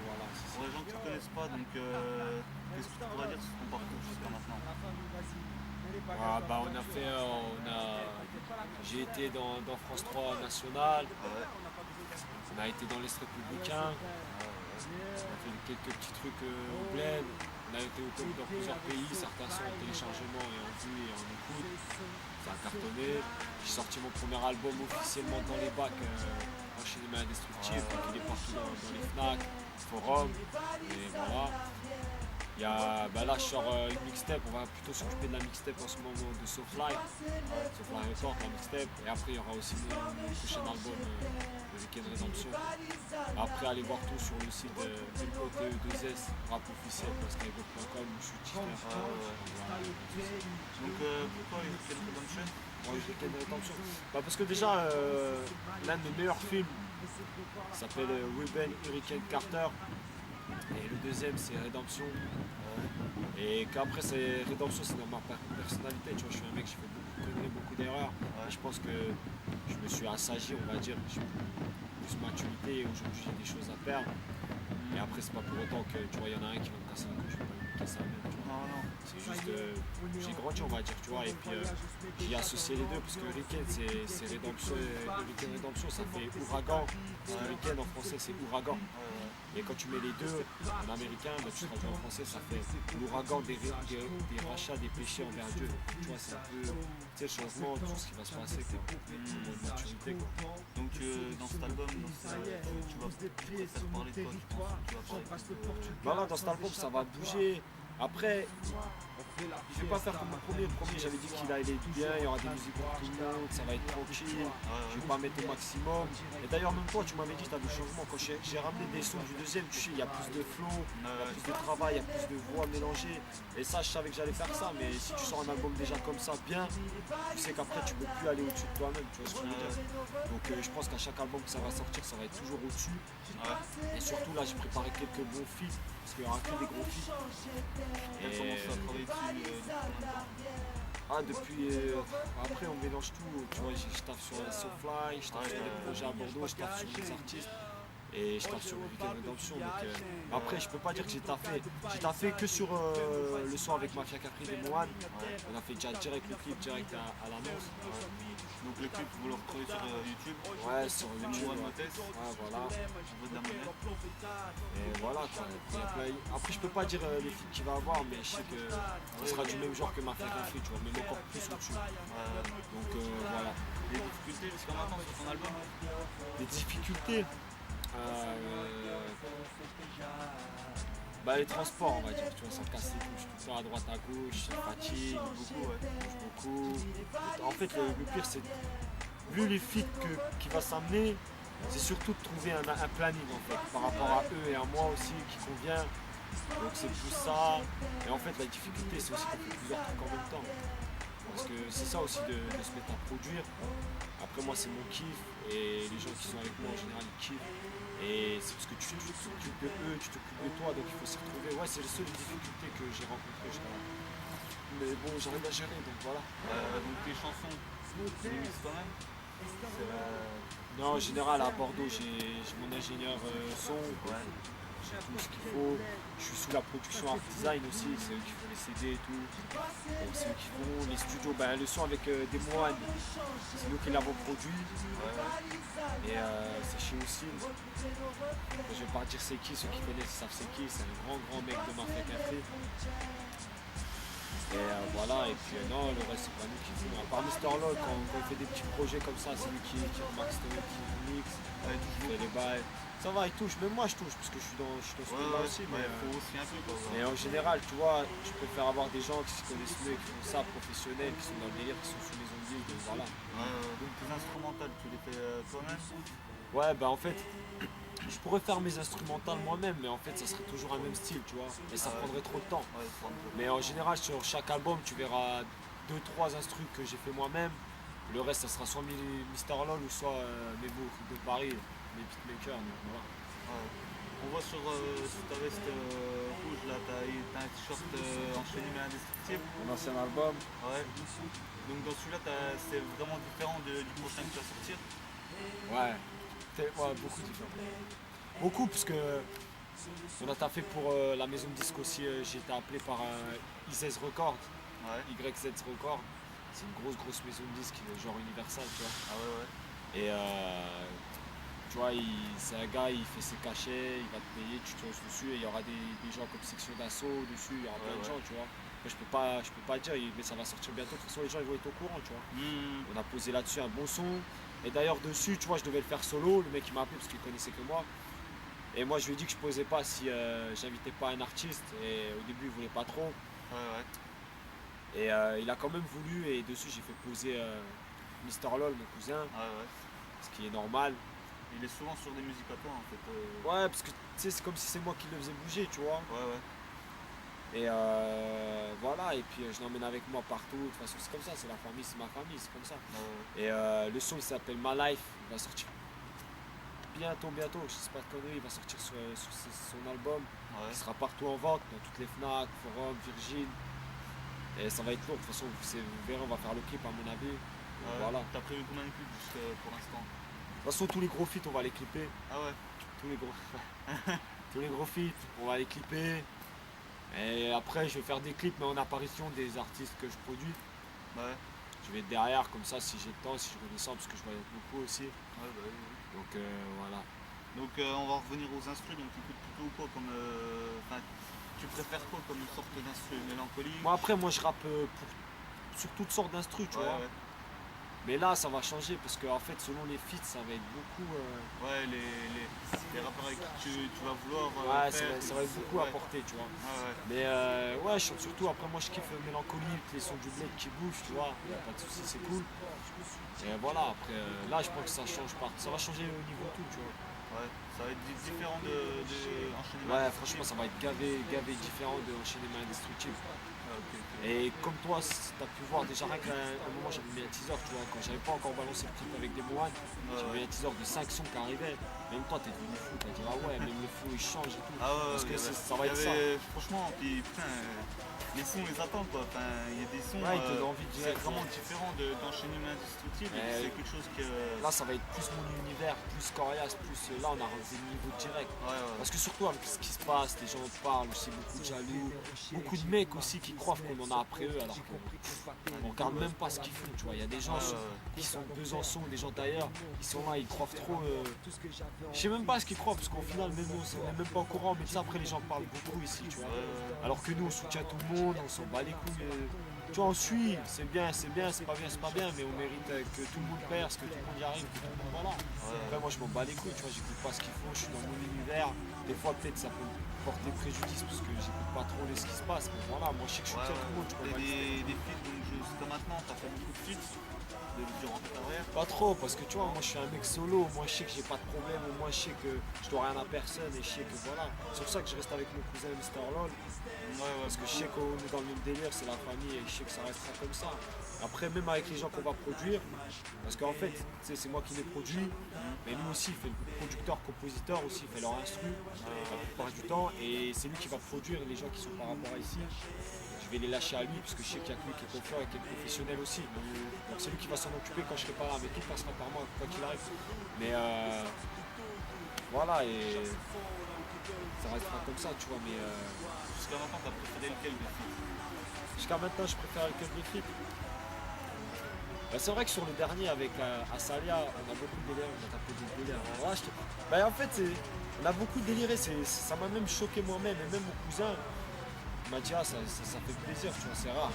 voilà, c'est Pour ça. les gens qui ne te connaissent pas, donc qu'est-ce que tu pourrais dire sur ton parcours jusqu'à maintenant? Ah, bah, j'ai été dans France 3 National, Ah ouais, on a été dans l'Est républicain, on a fait quelques petits trucs au bled, on a été dans plusieurs pays, certains sont en téléchargement et en vue et en écoute, ça a cartonné. J'ai sorti mon premier album officiellement dans les bacs, Enchaînement Indestructible, donc il est partout dans les FNAC, forums, et voilà. Là je sors une mixtape, on va plutôt s'occuper de la mixtape en ce moment de SoFly Record, la mixtape, et après il y aura aussi mon prochain album, le Weekend Redemption. Après allez voir tout sur le site MOTE2S, rap officiel, skygo.com, je suis ouais, cheater. ouais. Donc pourquoi Weekend Redemption? Moi, Weekend Redemption. Bah, parce que déjà, l'un des meilleurs films s'appelle Ruben Hurricane Carter. Et le deuxième c'est Rédemption. Et qu'après c'est Rédemption, c'est dans ma personnalité, tu vois, je suis un mec, j'ai fait beaucoup de conneries, beaucoup d'erreurs. Ouais. Et je pense que je me suis assagi, on va dire, j'ai plus de maturité et aujourd'hui j'ai des choses à perdre. Et après c'est pas pour autant que tu vois, il y en a un qui va me casser le cou, je vais pas lui casser la même, tu vois. Non, non. C'est juste j'ai grandi on va dire, tu vois, et puis j'ai associé les deux parce que Hurricane c'est Rédemption, Hurricane Rédemption ça fait ouragan, parce que Hurricane en français c'est ouragan. Et quand tu mets les deux en américain, bah, tu traduis en français, ça fait l'ouragan des rachats, des péchés envers Dieu. Tu vois, c'est un peu le changement, tout ce qui va se passer, quoi. Une maturité, quoi. Donc dans cet album, tu préfères parler de quoi, tu penses? Tu vas parler Voilà, dans cet album, ça va bouger. Après, je vais pas faire comme le premier. Le premier, j'avais dit qu'il allait bien, il y aura des musiques pour tout le monde, ça va être tranquille, je vais pas mettre au maximum. Et d'ailleurs, même toi, tu m'avais dit que tu as du changement. Quand j'ai ramené des sons du deuxième, tu sais, il y a plus de flow, il y a plus de travail, il y a plus de voix mélangées. Et ça, je savais que j'allais faire ça, mais si tu sors un album déjà comme ça, bien, tu sais qu'après, tu peux plus aller au-dessus de toi-même, tu vois ce que je veux dire. Donc, je pense qu'à chaque album que ça va sortir, ça va être toujours au-dessus. Et surtout, là, j'ai préparé quelques bons feats, parce qu'il y aura que des gros feats. Et comment ça a travaillé dessus depuis combien de temps? Ah, depuis. Après, on mélange tout. Tu vois, je taffe sur la SoFly, je taffe sur des projets à Bordeaux, je taffe sur des artistes. Et je taffe sur le Weekend Redemption. Donc, après, je peux pas dire que j'ai taffé. J'ai taffé que sur le son avec Mafia Capri et Mohan. On a fait déjà direct le clip, direct à l'annonce. Donc le clip, vous le retrouvez sur YouTube? Ouais, sur YouTube. Mohan Ouais, Motes, voilà. on veut de la monnaie. Et voilà quoi. Après, je peux pas dire les feats qu'il va avoir, mais je sais que ça sera du même genre que Mafia Capri, tu vois, même encore plus au-dessus. Donc voilà. Les difficultés jusqu'à maintenant sur ton album? Les difficultés. Bah les transports on va dire, tu vois, ça casse les couches tout le temps à droite à gauche, ça fatigue beaucoup, bouge beaucoup. En fait le pire c'est, vu les feats qui va s'amener, c'est surtout de trouver un planning en fait, par rapport à eux et à moi aussi qui convient. Donc c'est plus ça. Et en fait la difficulté c'est aussi qu'on fait plusieurs trucs en même temps. Parce que c'est ça aussi de se mettre à produire. Après moi c'est mon kiff et les gens qui sont avec moi en général ils kiffent. Et c'est parce que tu t'occupes de eux, tu t'occupes de toi, donc il faut s'y retrouver. Ouais, c'est la seule difficulté que j'ai rencontrée jusqu'à là. Mais bon, j'arrive à gérer, donc voilà. Donc tes chansons, tu les mixes toi-même? Non, en général à Bordeaux j'ai mon ingénieur son. J'ai tout ce qu'il faut. Je suis sous la production Art Design aussi, c'est eux qui font les CD et tout. Donc c'est eux qui font les studios. Le son avec des moines, c'est nous qui l'avons produit. Et c'est chez Oussine. Je vais pas dire c'est qui, ceux qui connaissent savent c'est qui, c'est un grand mec de Mafia Café. Et voilà, et puis non, le reste c'est pas nous qui faisons. À part Mister Log, quand il fait des petits projets comme ça, c'est lui qui Max Story qui mixe, qui fait les bails. Ça va, il touche, même moi je touche, parce que je suis dans ce truc-là aussi. Mais il faut aussi un peu quoi. Mais en général, tu vois, je préfère avoir des gens qui se connaissent mieux, qui font ça, professionnels, qui sont dans le délire, qui sont sous les ongles, donc voilà. Donc tes instrumentales, tu les fais toi-même? Ouais, bah en fait, je pourrais faire mes instrumentales moi-même, mais en fait, ça serait toujours un même style, tu vois. Et ça prendrait trop de temps. Mais en général, sur chaque album, tu verras 2-3 instrus que j'ai fait moi-même. Le reste, ça sera soit Mister Lol ou soit mes beaux de Paris, mes beatmakers. Donc voilà. On voit sur ta veste rouge là, t'as un t-shirt enchaîné mais indestructible. Mon ancien album. Ouais. Donc dans celui-là, c'est vraiment différent du prochain que tu vas sortir. Ouais, beaucoup différent. Beaucoup, parce que On a taffé pour la maison de disque aussi. J'ai été appelé par IZ Records, Ouais. YZ Records. C'est une grosse maison de disque, genre Universal, tu vois. Ah ouais, ouais. Et tu vois, c'est un gars, il fait ses cachets, il va te payer, tu te lances dessus et il y aura des gens comme section d'assaut dessus, il y aura plein de gens, tu vois. Moi, je peux pas dire, mais ça va sortir bientôt. De toute façon, les gens ils vont être au courant, tu vois. On a posé là-dessus un bon son. Et d'ailleurs, dessus, tu vois, je devais le faire solo. Le mec, il m'a appelé parce qu'il connaissait que moi. Et moi, je lui ai dit que je posais pas si j'invitais pas un artiste. Et au début, il voulait pas trop. Ouais, ouais. Et il a quand même voulu. Et dessus, j'ai fait poser Mister LOL, mon cousin, Ouais, ouais. ce qui est normal. Il est souvent sur des musiques à toi en fait. Ouais, parce que tu sais, c'est comme si c'est moi qui le faisais bouger, tu vois. Ouais, ouais. Et voilà, et puis je l'emmène avec moi partout. De toute façon, c'est comme ça, c'est la famille, c'est ma famille, c'est comme ça. Ouais, Et le son il s'appelle My Life, il va sortir bientôt, je sais pas de conneries, il va sortir sur son album, ouais. qui sera partout en vente, dans toutes les Fnac, Forum, Virgin. Et ça va être lourd, de toute façon, vous verrez, on va faire le clip à mon avis. Donc, Ouais. voilà. De T'as prévu combien de clips juste pour l'instant? toute façon, tous les gros feats, on va les clipper. Ah ouais. Tous les gros, tous les gros feats, on va les clipper. Et après, je vais faire des clips, mais en apparition des artistes que je produis. Ouais. Je vais être derrière, comme ça, si j'ai le temps, si je redescends, parce que je voyage beaucoup aussi. Ouais, bah oui, oui. Donc voilà. Donc on va revenir aux instrus, donc tu écoutes plutôt quoi comme. Enfin, tu préfères quoi comme sorte d'instru? Mélancolique? Moi, après, moi, je rappe sur toutes sortes d'instrus, tu Ouais, vois. ouais. Mais là, ça va changer, parce qu'en fait, selon les feats, ça va être beaucoup. Ouais, les rappeurs avec qui tu vas vouloir. Ouais, faire, ça va être beaucoup ouais. apporter, tu vois. Ouais, ouais. Mais ouais, je chante surtout, après, moi, je kiffe mélancolique, les sons du bled qui bougent, tu vois. Y a pas de soucis, c'est cool. Et voilà, après, là, je pense que ça change pas. Ça va changer au niveau tout, tu vois. Ouais, ça va être différent de enchaînement. Ouais, franchement, ça va être gavé différent de Enchaînement Indestructible. Ah, ok, ok. Et comme toi, tu as pu voir déjà rien qu'à un moment, j'avais mis un teaser, tu vois, quand j'avais pas encore balancé le clip avec des moines, j'avais mis un teaser de 5 sons qui arrivaient. Même toi, t'es devenu fou, t'as dit ah ouais, même le flow il change et tout. Ah ouais, Parce que il y avait- ça va il y être ça. avait- Franchement, puis putain, les sons les attendent quoi. Enfin, il y a des sons. Ouais, il te donne envie de c'est direct, vraiment ouais. différent d'enchaînement indestructible. Et Ouais. c'est quelque chose que. Là, ça va être plus mon univers, plus coriace, plus. Là, on a relevé le niveau direct. Ouais, ouais. Parce que surtout avec ce qui se passe, les gens en parlent aussi, beaucoup de jaloux, beaucoup de mecs aussi qui croient qu'on en a après eux, alors qu'on regarde même pas ce qu'ils font, tu vois. Il y a des gens qui sont de Besançon, des gens d'ailleurs, ils sont là, ils croient trop. Je sais même pas ce qu'ils croient, parce qu'au final, même nous, on n'est même pas au courant, mais ça, après, les gens parlent beaucoup ici, tu vois. Alors que nous, on soutient tout le monde, on s'en bat les couilles. Tu vois, on suit, c'est bien, c'est pas bien, mais on mérite que tout le monde perce, que tout le monde y arrive, que tout le monde, voilà. Après, moi, je m'en bats les couilles, tu vois, j'écoute pas ce qu'ils font, je suis dans mon univers. Des fois, peut-être, ça peut me porter préjudice, parce que j'écoute pas trop ce qui se passe, mais voilà, moi, je sais que je soutiens tout le monde, tu peux pas Et des feats, donc jusqu'à maintenant, t'as fait beaucoup de feats durant ta carrière. Pas trop, parce que tu vois, moi je suis un mec solo, moi je sais que j'ai pas de problème, moi je sais que je dois rien à personne et je sais que voilà. C'est pour ça que je reste avec mon cousin Mister LOL, parce que je sais qu'on est dans le même délire, c'est la famille et je sais que ça restera comme ça. Après, même avec les gens qu'on va produire, parce qu'en fait, tu sais, c'est moi qui les produis, mais lui aussi il fait le producteur-compositeur aussi, il fait leur instru la plupart du temps et c'est lui qui va produire les gens qui sont par rapport à ici. Je vais les lâcher à lui parce que je sais qu'il y a que lui qui est confiant et qui est professionnel aussi. Donc c'est lui qui va s'en occuper quand je serai pas là, mais tout passera par moi quoi qu'il arrive. Mais voilà, et ça restera comme ça, tu vois. Mais Jusqu'à maintenant, t'as préféré lequel des feats? jusqu'à maintenant, je préfère le club de flip. C'est vrai que sur le dernier avec Asalia, on a beaucoup déliré, on a tapé des délires. En fait, on a beaucoup déliré, ça m'a même choqué moi-même, et même mon cousin. Il m'a dit ah, ça fait plaisir, tu vois, c'est rare.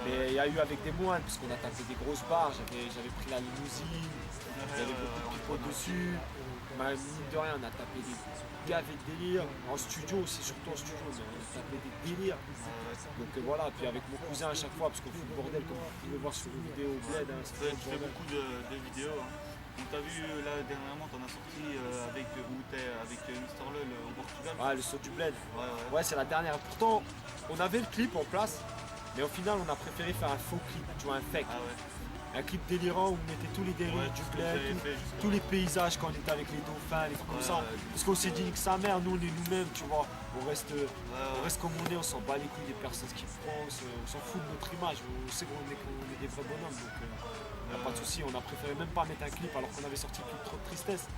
Mais il y a eu avec des moines, parce qu'on a tapé des grosses barres, j'avais pris la limousine, il y avait beaucoup de people dessus. Mine de rien, on a tapé des gavets de délire. En studio aussi, surtout en studio, mais on a tapé des délires. Donc voilà, puis avec mon cousin à chaque fois, parce qu'on fout le bordel, comme vous pouvez voir sur les vidéos au bled. Tu fais beaucoup de vidéos. Hein. Donc t'as vu là dernièrement, t'en as sorti avec où t'es avec Mister LOL au Portugal. Ouais, le saut du bled. Ouais. Ouais, c'est la dernière. Pourtant, on avait le clip en place, mais au final, on a préféré faire un faux clip, tu vois, un fake. Ah ouais. Un clip délirant où on mettait tous les délires du bled, tous les paysages quand on était avec les dauphins, les trucs comme ça. Parce qu'on s'est dit que sa mère, nous on est nous-mêmes, tu vois. On reste comme on est, on s'en bat les couilles des personnes qui pensent, on s'en fout de notre image. On sait qu'on est des vrais bonhommes, donc y a pas de souci. On a préféré même pas mettre un clip alors qu'on avait sorti le clip Trop de tristesse.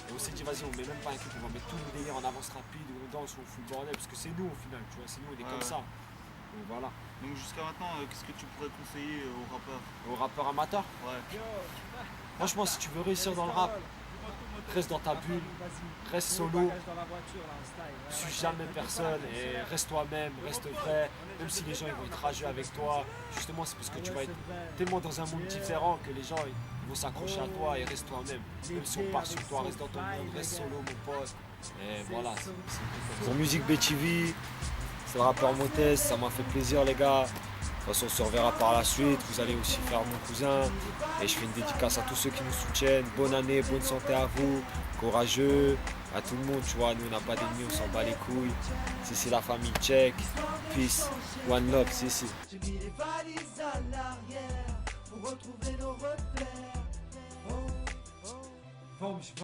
Et on s'est dit, vas-y, on met même pas un clip, on va mettre tout le délire en avance rapide, où on danse, où on fout le bordel, parce que c'est nous au final, tu vois, c'est nous, on est comme ça. Donc voilà. Donc jusqu'à maintenant, qu'est-ce que tu pourrais conseiller aux rappeurs? Aux rappeurs amateurs, Ouais. franchement, si tu veux réussir dans le rap, reste dans ta bulle, reste solo, suis jamais personne et reste toi-même, reste vrai, même si les gens ils vont être rageux avec toi, justement c'est parce que tu vas être tellement dans un monde différent que les gens ils vont s'accrocher à toi et reste toi-même, même si on part sur toi, reste dans ton monde, reste solo mon pote, et voilà, c'est pour Musique BTV, c'est le rappeur Montez, ça m'a fait plaisir les gars. De toute façon, on se reverra par la suite. Vous allez aussi faire mon cousin. Et je fais une dédicace à tous ceux qui nous soutiennent. Bonne année, bonne santé à vous. Courageux. À tout le monde, tu vois. Nous, on n'a pas d'ennemis, on s'en bat les couilles. C'est la famille tchèque. Peace. One love, c'est. J'ai mis les valises à l'arrière pour retrouver nos repères.